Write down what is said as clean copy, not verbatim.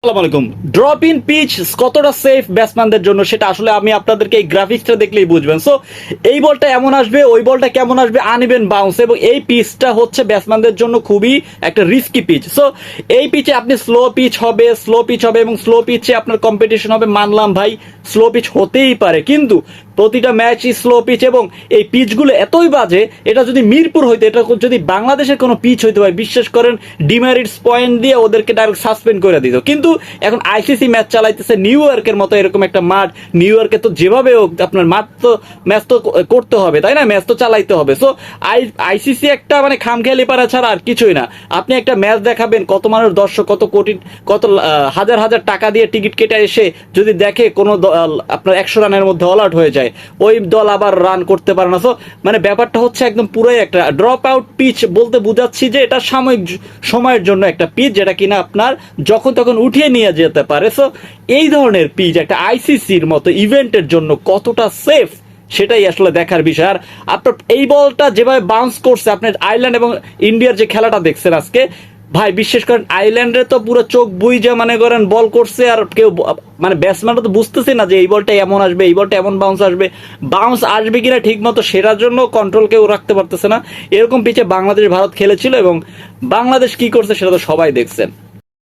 আসসালামু আলাইকুম। Drop in pitch কতটা সেফ ব্যাটসম্যানদের জন্য সেটা আসলে আমি আপনাদেরকে এই গ্রাফিক্সটা দেখলেই বুঝবেন। সো এই বলটা এমন আসবে, ওই বলটা কেমন আসবে, আনইভেন বাউন্স, এবং এই পিচটা হচ্ছে ব্যাটসম্যানদের জন্য খুবই একটা রিস্কি পিচ। সো এই পিচে আপনি স্লো পিচ হবে এবং স্লো পিচে আপনার কম্পিটিশন হবে, মানলাম ভাই স্লো পিচ হতেই পারে, কিন্তু প্রতিটা ম্যাচই স্লো পিচ এবং এই পিচগুলো এতই বাজে, এটা যদি মিরপুর হইতো, এটা যদি বাংলাদেশের কোনো পিচ হইতে হয়, বিশ্বাস করেন ডিমেরিটস পয়েন্ট দিয়ে ওদেরকে ডাইরেক্ট সাসপেন্ড করে দিত। কিন্তু এখন আইসিসি ম্যাচ চালাইতেছে নিউ ইয়র্কের মতো এরকম একটা মাঠ, নিউ ইয়র্কে তো যেভাবে হোক আপনার মাঠ তো ম্যাচ তো করতে হবে, তাই না, ম্যাচ তো চালাইতে হবে। সো আইসিসি একটা মানে খামখেয়ালি পারা ছাড়া আর কিছুই না। আপনি একটা ম্যাচ দেখাবেন, কত মানুষ দর্শক, কত কোটি, কত হাজার হাজার টাকা দিয়ে টিকিট কেটে এসে যদি দেখে কোনো আপনার 100 রানের মধ্যে অল আউট হয়ে যায়, ওই দল আবার রান করতে পারে না। সো মানে ব্যাপারটা হচ্ছে একদম পুরোই একটা ড্রপ আউট পিচ। বলতে বুঝাচ্ছি যে এটা সাময়িক সময়ের জন্য একটা পিচ, যেটা কিনা আপনার যখন তখন উঠিয়ে নিয়ে যেতে পারে। সো এই ধরনের পিচ একটা আইসিসির মতো ইভেন্টের জন্য কতটা সেফ সেটাই আসলে দেখার বিষয়। আর আপনার এই বলটা যেভাবে বাউন্স করছে, আপনার আয়ারল্যান্ড এবং ইন্ডিয়ার যে খেলাটা দেখছেন আজকে, ভাই বিশ্বাস করেন আইল্যান্ডে তো পুরো চোখ বুইজা মানে করেন বল করছে, আর কেউ মানে ব্যাটসম্যানরা তো বুঝতেছে না যে এই বলটা এমন আসবে, এই বলটা এমন বাউন্স আসবে কিনা ঠিক মতো, সেটার জন্য কন্ট্রোল কেউ রাখতে পারতেছে না। এরকম পিচে বাংলাদেশ ভারত খেলেছিল এবং বাংলাদেশ কি করছে সেটা তো সবাই দেখছেন।